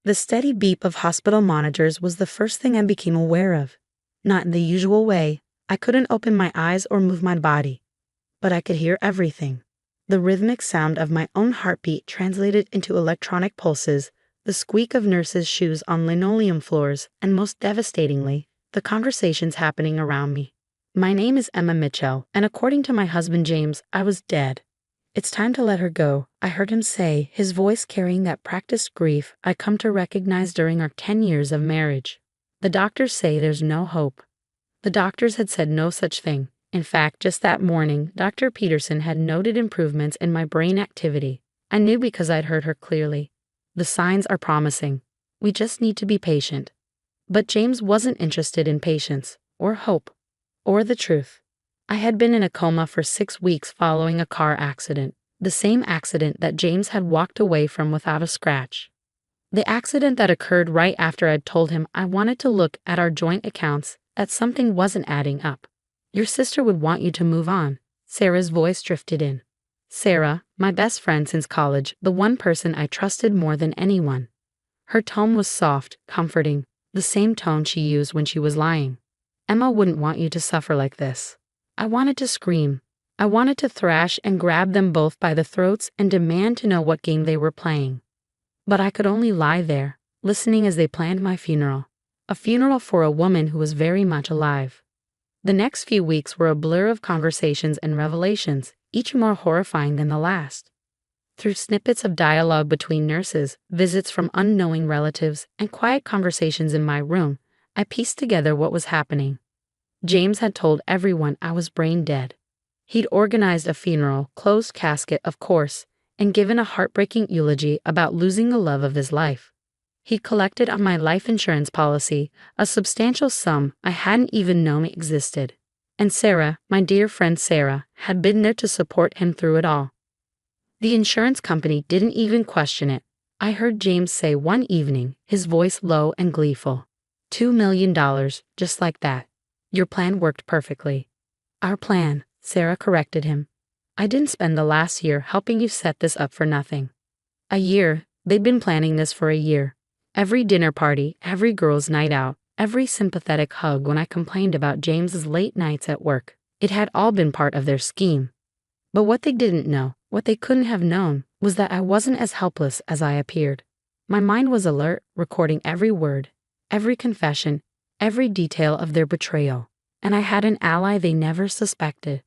The steady beep of hospital monitors was the first thing I became aware of. Not in the usual way. I couldn't open my eyes or move my body. But I could hear everything. The rhythmic sound of my own heartbeat translated into electronic pulses, the squeak of nurses' shoes on linoleum floors, and most devastatingly, the conversations happening around me. My name is Emma Mitchell, and according to my husband James, I was dead. It's time to let her go, I heard him say, his voice carrying that practiced grief I come to recognize during our 10 years of marriage. The doctors say there's no hope. The doctors had said no such thing. In fact, just that morning, Dr. Peterson had noted improvements in my brain activity. I knew because I'd heard her clearly. The signs are promising. We just need to be patient. But James wasn't interested in patience, or hope, or the truth. I had been in a coma for 6 weeks following a car accident, the same accident that James had walked away from without a scratch. The accident that occurred right after I'd told him I wanted to look at our joint accounts, that something wasn't adding up. Your sister would want you to move on. Sarah's voice drifted in. Sarah, my best friend since college, the one person I trusted more than anyone. Her tone was soft, comforting, the same tone she used when she was lying. Emma wouldn't want you to suffer like this. I wanted to scream. I wanted to thrash and grab them both by the throats and demand to know what game they were playing. But I could only lie there, listening as they planned my funeral. A funeral for a woman who was very much alive. The next few weeks were a blur of conversations and revelations, each more horrifying than the last. Through snippets of dialogue between nurses, visits from unknowing relatives, and quiet conversations in my room, I pieced together what was happening. James had told everyone I was brain dead. He'd organized a funeral, closed casket of course, and given a heartbreaking eulogy about losing the love of his life. He'd collected on my life insurance policy, a substantial sum I hadn't even known existed. And Sarah, my dear friend Sarah, had been there to support him through it all. The insurance company didn't even question it. I heard James say one evening, his voice low and gleeful. $2 million, just like that. Your plan worked perfectly. Our plan, Sarah corrected him. I didn't spend the last year helping you set this up for nothing. A year, they'd been planning this for a year. Every dinner party, every girls' night out, every sympathetic hug when I complained about James's late nights at work. It had all been part of their scheme. But what they didn't know, what they couldn't have known, was that I wasn't as helpless as I appeared. My mind was alert, recording every word, every confession, every detail of their betrayal. And I had an ally they never suspected.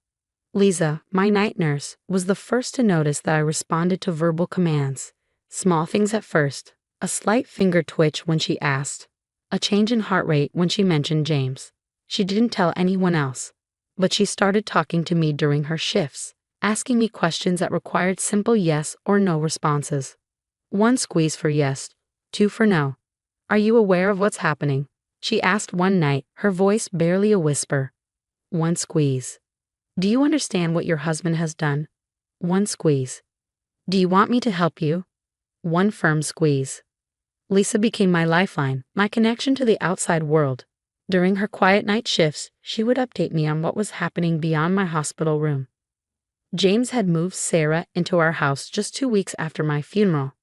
Lisa, my night nurse, was the first to notice that I responded to verbal commands. Small things at first. A slight finger twitch when she asked. A change in heart rate when she mentioned James. She didn't tell anyone else. But she started talking to me during her shifts, asking me questions that required simple yes or no responses. 1 squeeze for yes, 2 for no. Are you aware of what's happening? She asked one night, her voice barely a whisper. 1 squeeze. Do you understand what your husband has done? 1 squeeze. Do you want me to help you? 1 firm squeeze. Lisa became my lifeline, my connection to the outside world. During her quiet night shifts, she would update me on what was happening beyond my hospital room. James had moved Sarah into our house just 2 weeks after my funeral.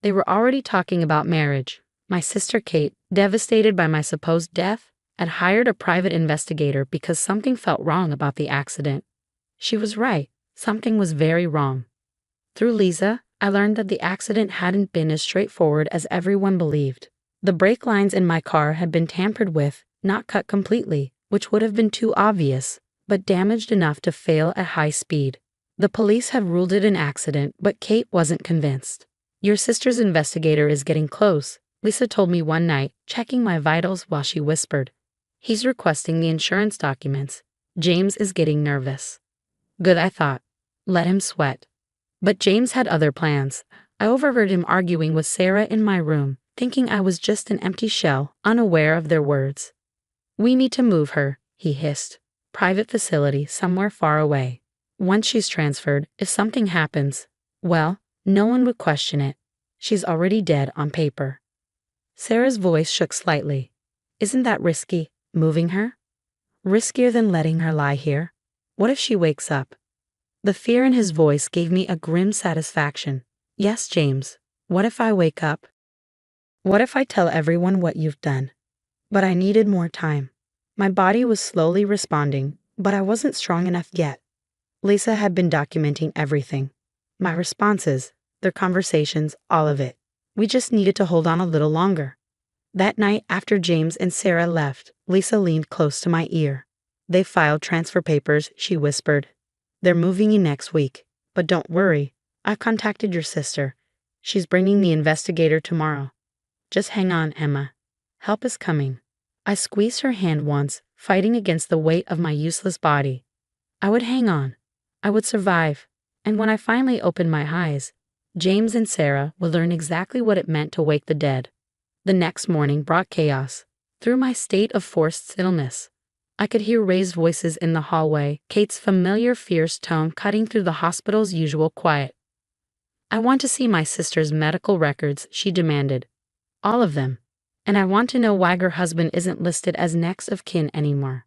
They were already talking about marriage. My sister Kate, devastated by my supposed death, had hired a private investigator because something felt wrong about the accident. She was right. Something was very wrong. Through Lisa, I learned that the accident hadn't been as straightforward as everyone believed. The brake lines in my car had been tampered with, not cut completely, which would have been too obvious, but damaged enough to fail at high speed. The police had ruled it an accident, but Kate wasn't convinced. Your sister's investigator is getting close, Lisa told me one night, checking my vitals while she whispered. He's requesting the insurance documents. James is getting nervous. Good, I thought. Let him sweat. But James had other plans. I overheard him arguing with Sarah in my room, thinking I was just an empty shell, unaware of their words. We need to move her, he hissed. Private facility somewhere far away. Once she's transferred, if something happens, well, no one would question it. She's already dead on paper. Sarah's voice shook slightly. Isn't that risky, moving her? Riskier than letting her lie here? What if she wakes up? The fear in his voice gave me a grim satisfaction. Yes, James. What if I wake up? What if I tell everyone what you've done? But I needed more time. My body was slowly responding, but I wasn't strong enough yet. Lisa had been documenting everything. My responses, their conversations, all of it. We just needed to hold on a little longer. That night after James and Sarah left, Lisa leaned close to my ear. They filed transfer papers, she whispered. They're moving you next week. But don't worry, I contacted your sister. She's bringing the investigator tomorrow. Just hang on, Emma. Help is coming. I squeezed her hand once, fighting against the weight of my useless body. I would hang on. I would survive. And when I finally opened my eyes, James and Sarah would learn exactly what it meant to wake the dead. The next morning brought chaos. Through my state of forced stillness, I could hear raised voices in the hallway, Kate's familiar fierce tone cutting through the hospital's usual quiet. I want to see my sister's medical records, she demanded. All of them. And I want to know why her husband isn't listed as next of kin anymore.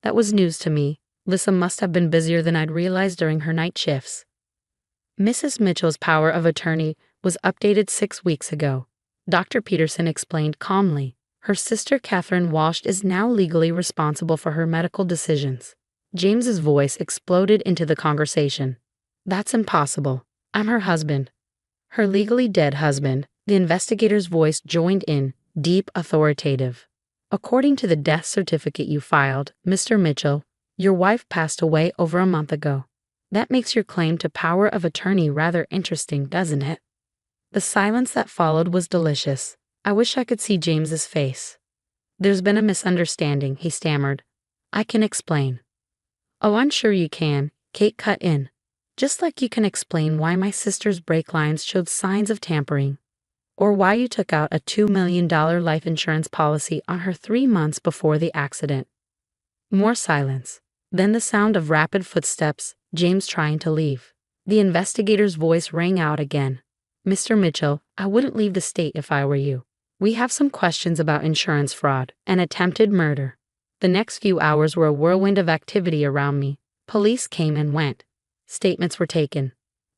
That was news to me. Lisa must have been busier than I'd realized during her night shifts. Mrs. Mitchell's power of attorney was updated 6 weeks ago. Dr. Peterson explained calmly. Her sister Catherine Walsh is now legally responsible for her medical decisions. James's voice exploded into the conversation. That's impossible. I'm her husband. Her legally dead husband. The investigator's voice joined in, deep, authoritative. According to the death certificate you filed, Mr. Mitchell, your wife passed away over a month ago. That makes your claim to power of attorney rather interesting, doesn't it? The silence that followed was delicious. I wish I could see James's face. There's been a misunderstanding, he stammered. I can explain. Oh, I'm sure you can, Kate cut in. Just like you can explain why my sister's brake lines showed signs of tampering. Or why you took out a $2 million life insurance policy on her 3 months before the accident. More silence. Then the sound of rapid footsteps, James trying to leave. The investigator's voice rang out again. Mr. Mitchell, I wouldn't leave the state if I were you. We have some questions about insurance fraud and attempted murder. The next few hours were a whirlwind of activity around me. Police came and went. Statements were taken.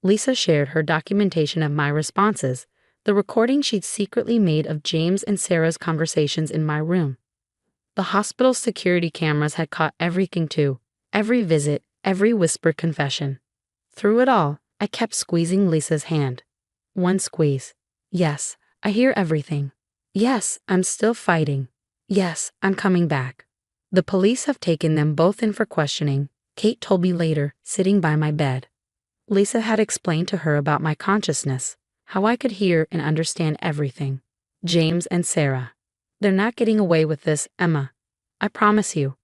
Lisa shared her documentation of my responses, the recording she'd secretly made of James and Sarah's conversations in my room. The hospital's security cameras had caught everything too, every visit, every whispered confession. Through it all, I kept squeezing Lisa's hand. One squeeze. Yes, I hear everything. Yes, I'm still fighting. Yes, I'm coming back. The police have taken them both in for questioning, Kate told me later, sitting by my bed. Lisa had explained to her about my consciousness, how I could hear and understand everything. James and Sarah. They're not getting away with this, Emma. I promise you.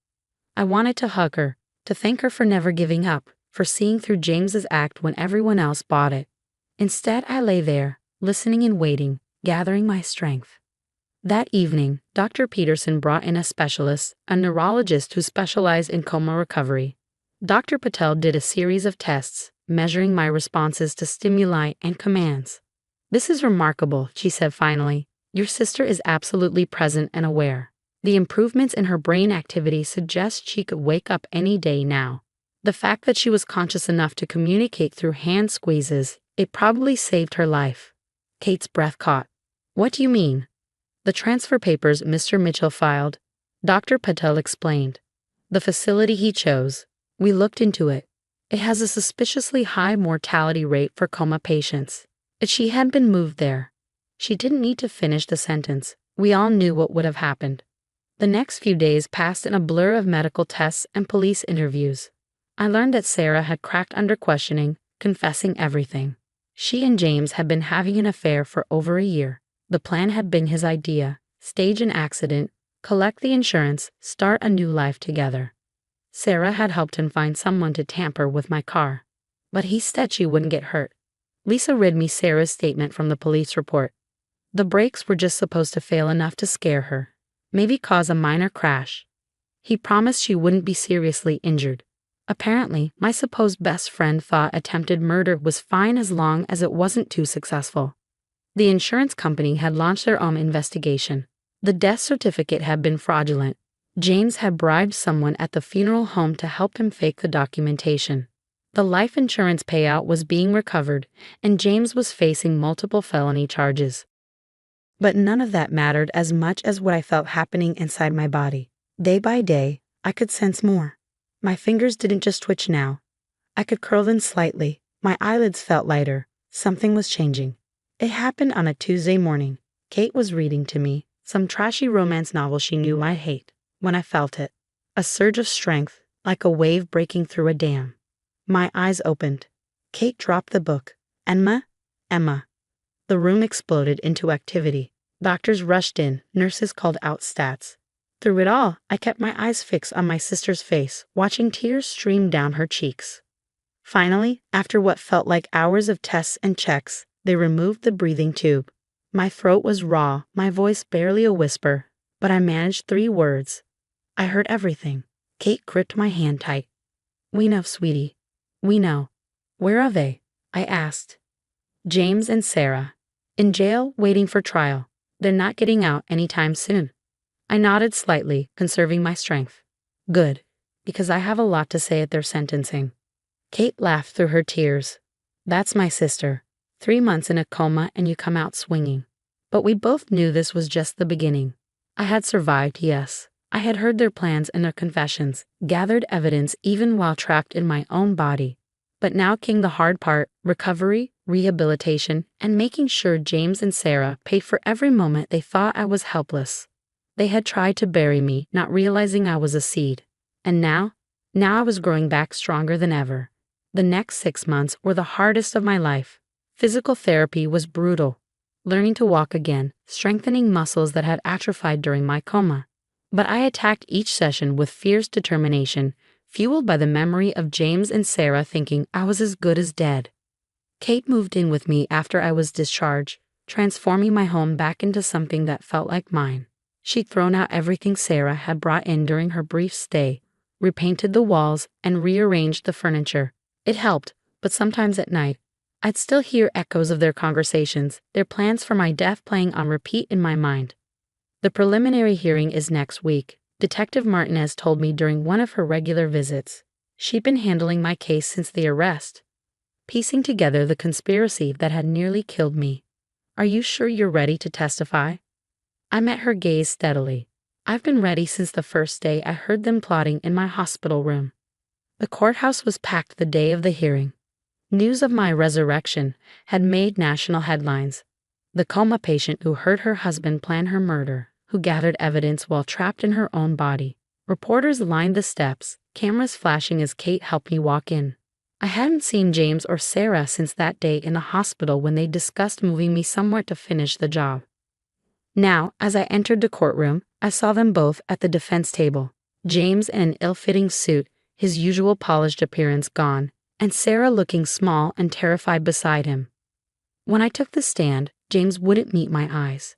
I wanted to hug her, to thank her for never giving up, for seeing through James's act when everyone else bought it. Instead, I lay there, listening and waiting, gathering my strength. That evening, Dr. Peterson brought in a specialist, a neurologist who specialized in coma recovery. Dr. Patel did a series of tests, measuring my responses to stimuli and commands. This is remarkable, she said finally. Your sister is absolutely present and aware. The improvements in her brain activity suggest she could wake up any day now. The fact that she was conscious enough to communicate through hand squeezes, it probably saved her life. Kate's breath caught. What do you mean? The transfer papers Mr. Mitchell filed. Dr. Patel explained. The facility he chose. We looked into it. It has a suspiciously high mortality rate for coma patients. If she had been moved there, she didn't need to finish the sentence. We all knew what would have happened. The next few days passed in a blur of medical tests and police interviews. I learned that Sarah had cracked under questioning, confessing everything. She and James had been having an affair for over a year. The plan had been his idea: stage an accident, collect the insurance, start a new life together. Sarah had helped him find someone to tamper with my car. But he said she wouldn't get hurt. Lisa read me Sarah's statement from the police report. The brakes were just supposed to fail enough to scare her, maybe cause a minor crash. He promised she wouldn't be seriously injured. Apparently, my supposed best friend thought attempted murder was fine as long as it wasn't too successful. The insurance company had launched their own investigation. The death certificate had been fraudulent. James had bribed someone at the funeral home to help him fake the documentation. The life insurance payout was being recovered, and James was facing multiple felony charges. But none of that mattered as much as what I felt happening inside my body. Day by day, I could sense more. My fingers didn't just twitch now. I could curl them slightly. My eyelids felt lighter. Something was changing. It happened on a Tuesday morning. Kate was reading to me, some trashy romance novel she knew I'd hate, when I felt it. A surge of strength, like a wave breaking through a dam. My eyes opened. Kate dropped the book. Emma. The room exploded into activity. Doctors rushed in, nurses called out stats. Through it all, I kept my eyes fixed on my sister's face, watching tears stream down her cheeks. Finally, after what felt like hours of tests and checks, they removed the breathing tube. My throat was raw, my voice barely a whisper, but I managed 3 words. I heard everything. Kate gripped my hand tight. "We know, sweetie. We know." "Where are they?" I asked. "James and Sarah. In jail, waiting for trial. They're not getting out anytime soon." I nodded slightly, conserving my strength. "Good, because I have a lot to say at their sentencing." Kate laughed through her tears. "That's my sister. 3 months in a coma and you come out swinging." But we both knew this was just the beginning. I had survived, yes. I had heard their plans and their confessions, gathered evidence even while trapped in my own body. But now came the hard part: recovery, rehabilitation, and making sure James and Sarah paid for every moment they thought I was helpless. They had tried to bury me, not realizing I was a seed. And now I was growing back stronger than ever. The next 6 months were the hardest of my life. Physical therapy was brutal. Learning to walk again, strengthening muscles that had atrophied during my coma. But I attacked each session with fierce determination, fueled by the memory of James and Sarah thinking I was as good as dead. Kate moved in with me after I was discharged, transforming my home back into something that felt like mine. She'd thrown out everything Sarah had brought in during her brief stay, repainted the walls, and rearranged the furniture. It helped, but sometimes at night, I'd still hear echoes of their conversations, their plans for my death playing on repeat in my mind. The preliminary hearing is next week, Detective Martinez told me during one of her regular visits. She'd been handling my case since the arrest, piecing together the conspiracy that had nearly killed me. "Are you sure you're ready to testify?" I met her gaze steadily. "I've been ready since the first day I heard them plotting in my hospital room." The courthouse was packed the day of the hearing. News of my resurrection had made national headlines. The coma patient who heard her husband plan her murder, who gathered evidence while trapped in her own body. Reporters lined the steps, cameras flashing as Kate helped me walk in. I hadn't seen James or Sarah since that day in the hospital when they discussed moving me somewhere to finish the job. Now, as I entered the courtroom, I saw them both at the defense table. James in an ill-fitting suit, his usual polished appearance gone, and Sarah looking small and terrified beside him. When I took the stand, James wouldn't meet my eyes.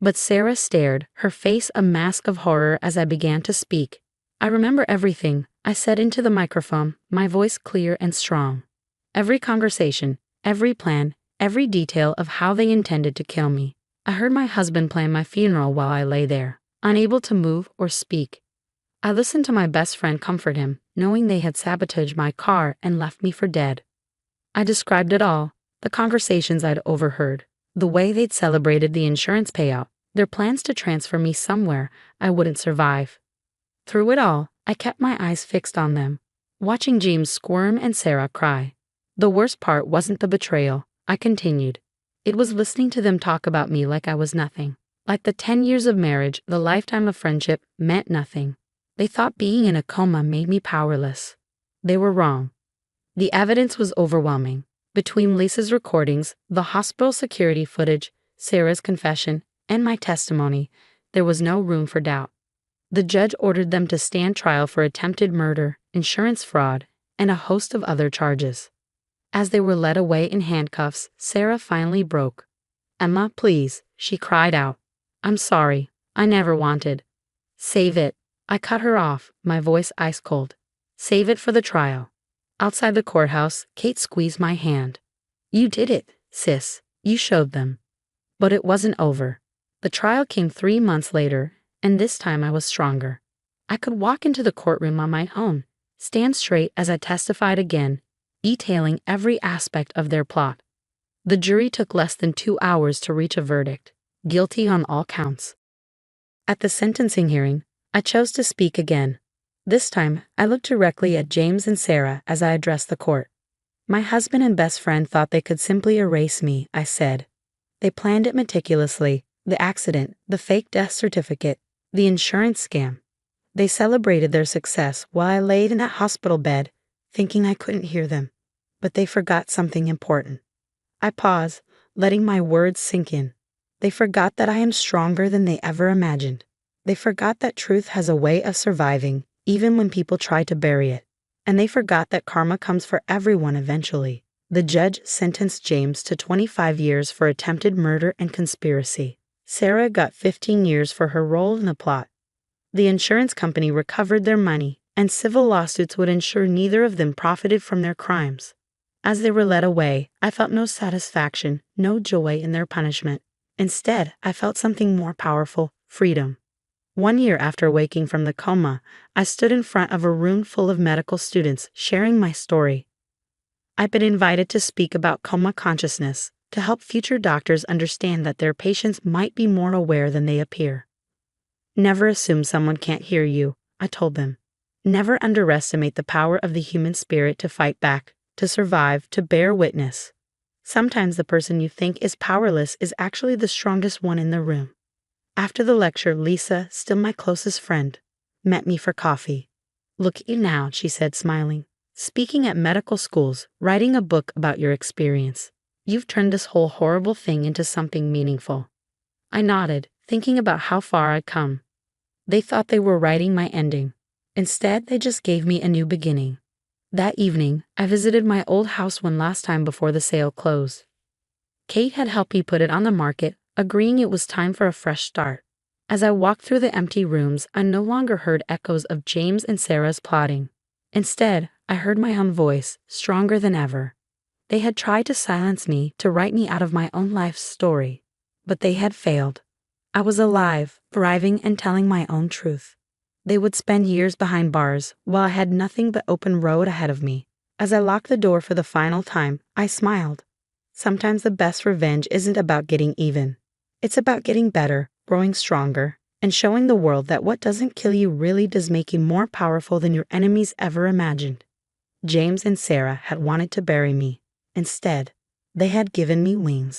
But Sarah stared, her face a mask of horror as I began to speak. "I remember everything," I said into the microphone, my voice clear and strong. "Every conversation, every plan, every detail of how they intended to kill me. I heard my husband plan my funeral while I lay there, unable to move or speak. I listened to my best friend comfort him, knowing they had sabotaged my car and left me for dead. I described it all, the conversations I'd overheard, the way they'd celebrated the insurance payout, their plans to transfer me somewhere I wouldn't survive. Through it all, I kept my eyes fixed on them, watching James squirm and Sarah cry. The worst part wasn't the betrayal, I continued. It was listening to them talk about me like I was nothing. Like the 10 years of marriage, the lifetime of friendship meant nothing. They thought being in a coma made me powerless. They were wrong. The evidence was overwhelming. Between Lisa's recordings, the hospital security footage, Sarah's confession, and my testimony, there was no room for doubt. The judge ordered them to stand trial for attempted murder, insurance fraud, and a host of other charges. As they were led away in handcuffs, Sarah finally broke. "Emma, please," she cried out. "I'm sorry. I never wanted." "Save it." I cut her off, my voice ice cold. "Save it for the trial." Outside the courthouse, Kate squeezed my hand. "You did it, sis. You showed them." But it wasn't over. The trial came 3 months later, and this time I was stronger. I could walk into the courtroom on my own, stand straight as I testified again, detailing every aspect of their plot. The jury took less than 2 hours to reach a verdict. guilty on all counts. At the sentencing hearing, I chose to speak again. This time, I looked directly at James and Sarah as I addressed the court. My husband and best friend thought they could simply erase me, I said. They planned it meticulously: the accident, the fake death certificate, the insurance scam. They celebrated their success while I laid in that hospital bed, thinking I couldn't hear them. But they forgot something important. I paused, letting my words sink in. They forgot that I am stronger than they ever imagined. They forgot that truth has a way of surviving, even when people try to bury it. And they forgot that karma comes for everyone eventually. The judge sentenced James to 25 years for attempted murder and conspiracy. Sarah got 15 years for her role in the plot. The insurance company recovered their money, and civil lawsuits would ensure neither of them profited from their crimes. As they were led away, I felt no satisfaction, no joy in their punishment. Instead, I felt something more powerful: freedom. 1 year after waking from the coma, I stood in front of a room full of medical students sharing my story. I've been invited to speak about coma consciousness, to help future doctors understand that their patients might be more aware than they appear. Never assume someone can't hear you, I told them. Never underestimate the power of the human spirit to fight back, to survive, to bear witness. Sometimes the person you think is powerless is actually the strongest one in the room. After the lecture, Lisa, still my closest friend, met me for coffee. "Look at you now," she said, smiling. "Speaking at medical schools, writing a book about your experience. You've turned this whole horrible thing into something meaningful." I nodded, thinking about how far I'd come. They thought they were writing my ending. Instead, they just gave me a new beginning. That evening, I visited my old house one last time before the sale closed. Kate had helped me put it on the market, agreeing it was time for a fresh start. As I walked through the empty rooms, I no longer heard echoes of James and Sarah's plotting. Instead, I heard my own voice, stronger than ever. They had tried to silence me, to write me out of my own life's story. But they had failed. I was alive, thriving, and telling my own truth. They would spend years behind bars, while I had nothing but open road ahead of me. As I locked the door for the final time, I smiled. Sometimes the best revenge isn't about getting even. It's about getting better, growing stronger, and showing the world that what doesn't kill you really does make you more powerful than your enemies ever imagined. James and Sarah had wanted to bury me. Instead, they had given me wings.